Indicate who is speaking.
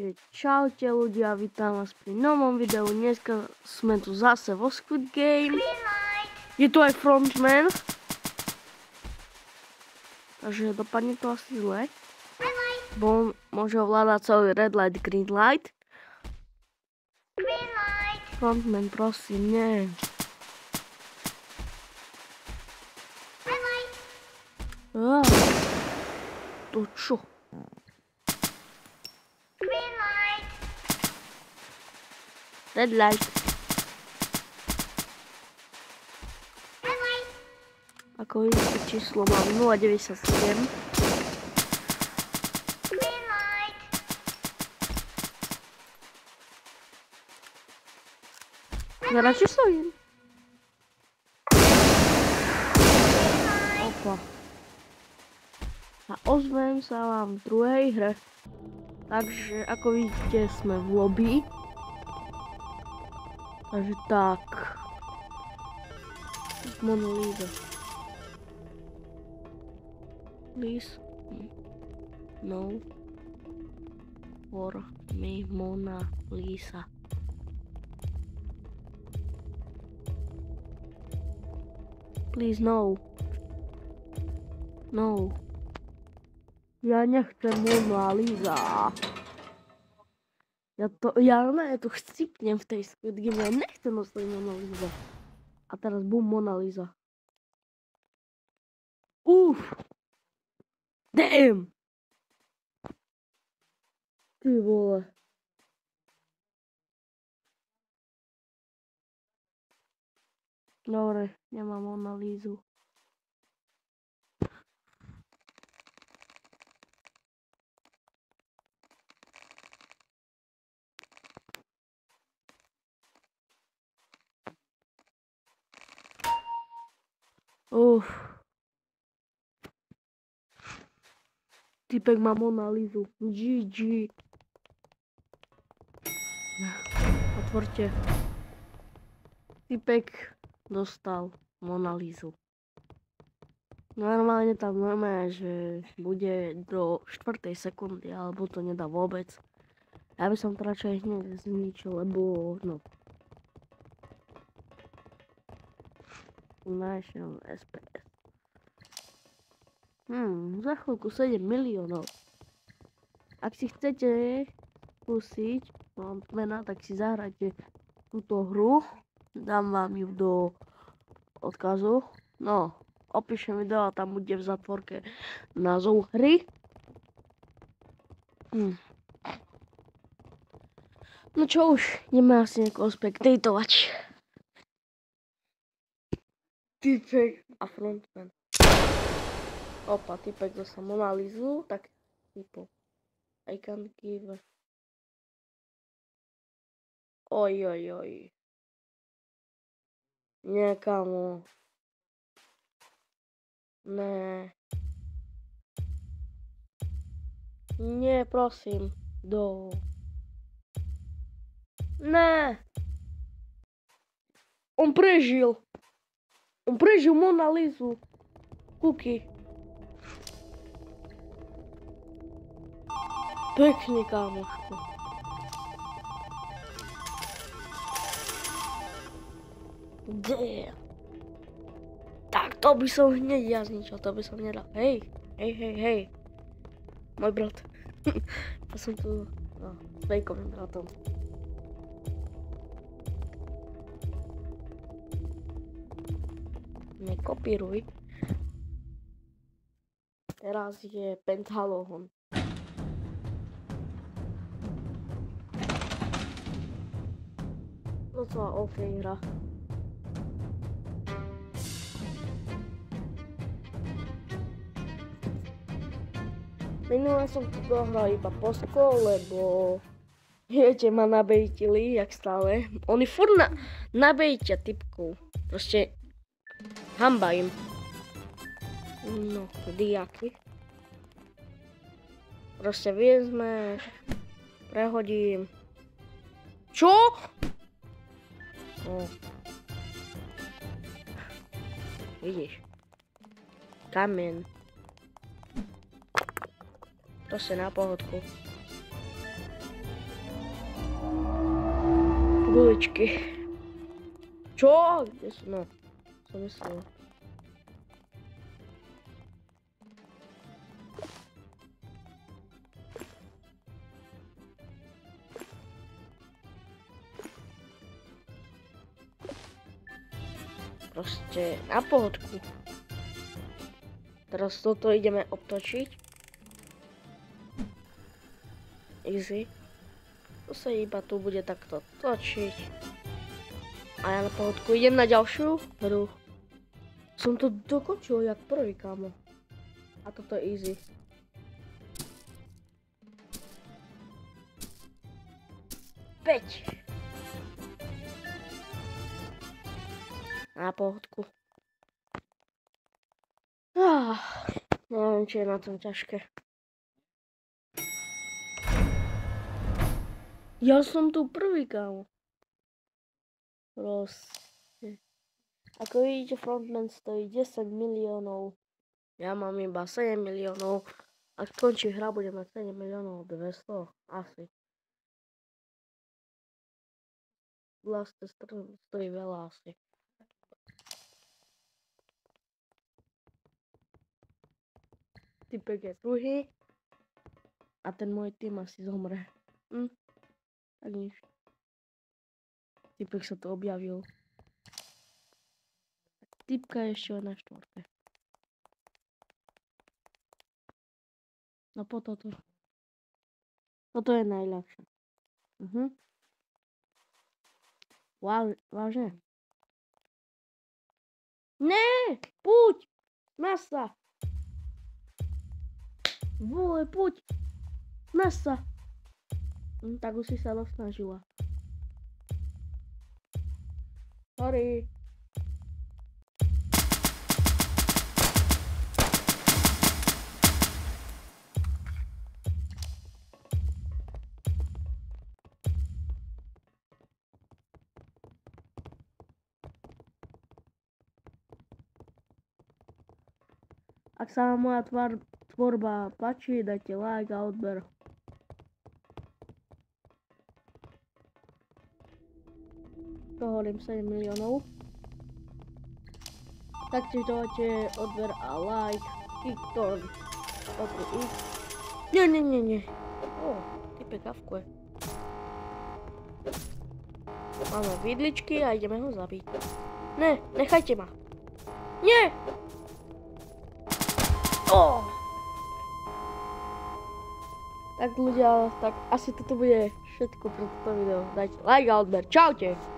Speaker 1: Takže čaute ľudia, vítam vás pri novom videu. Dneska sme tu zase vo Squid Game. Je tu aj frontman. Takže dopadne to asi zle. Bo on môže ovládať celý red light, green light. Frontman, prosím, nie. To čo? Red light. Ako vidíte, číslo mám 097. Zara číslo idem. Opa. A ozvem sa vám v druhej hre. Takže ako vidíte, sme v lobby. Takže tak. Mona Lisa. Please. No. For me, Mona Lisa. Please, no. No. Ja nechcem Mona Lisa. Ja tu chcípnem v tej Squid Game, ja nechcem ostať Mona Lisa. A teraz bum, Mona Lisa. Damn! Ty vole. Dobre, nemám Mona Lisu. Typek má Mona Lisu. GG. Otvorte. Typek dostal Mona Lisu. Normálne tam že bude do 4. sekundy, alebo to nedá vôbec. Ja by som to radšej hneď zničil, lebo no. Našiel SPS. Za chvíľku 7 miliónov. Ak si chcete skúsiť frontmana, tak si zahrajte túto hru. Dám vám ju do odkazu. No, opíšem video a tam bude v zatvorke názov hry. No čo už, ideme asi niekoho spektejtovať. Typek a frontman. Opa, typek dostal Mona Lisu, tak typo. I can't give. Oj. Nie, kamo. Ne. Nie, prosím. Ne. On prežil. On prežil Mona Lisu. Kuky. Pekne, kámoško. Damn. Tak to by som hneď ja zničil, to by som nedal. Hej. Môj brat. Ja som tu s fejkovým bratom. Nekopíruj. Teraz je Penthalogon. Docela OK hra. Minule som tu dohral iba posko, lebo viete, ma nabejtili, jak stále. Oni furt nabejtia typkov. Proste hamba im. No, diaky. Proste vezmeš, prehodím. Čo? No. Vidíš. Kamen. Proste na pohodku. guličky. Čo? Kde sú? No, som myslel. Proste na pohodku. Teraz toto ideme obtočiť. Easy. To sa iba tu bude takto točiť. A ja na pohodku idem na ďalšiu hru. Som to dokončil jak prvý, kámo. A toto je easy. Päť. Na pohodku. Neviem, či je na tom ťažké. Ja som tu prvý, kámo. Proste. Ako vidíte, Frontman stojí 10 miliónov. Ja mám iba 7 miliónov. Ak skončí hra, budem mať 7 miliónov 200. Asi. Vlastne stojí veľa asi. Typek je druhý. A ten môj tým asi zomre. Tak nič. Typek sa tu objavil. Typka je ešte na štvorke. No po toto. Toto je najľahšie. Vážne? Ne! Puď! Masa! Vole, puď! Masa! Tak už si sa dosnažila. Sorry. Ak sa vám moja tvorba páči, dajte like a odber. Doholím 7 miliónov. Taktiež dávate odber a like. TikTok. Nie. Typek kavkuje. Máme vidličky a ideme ho zabiť. Ne, nechajte ma. Nie! Tak ľudia, tak asi toto bude všetko pre toto video. Dajte like a odber. Čaute!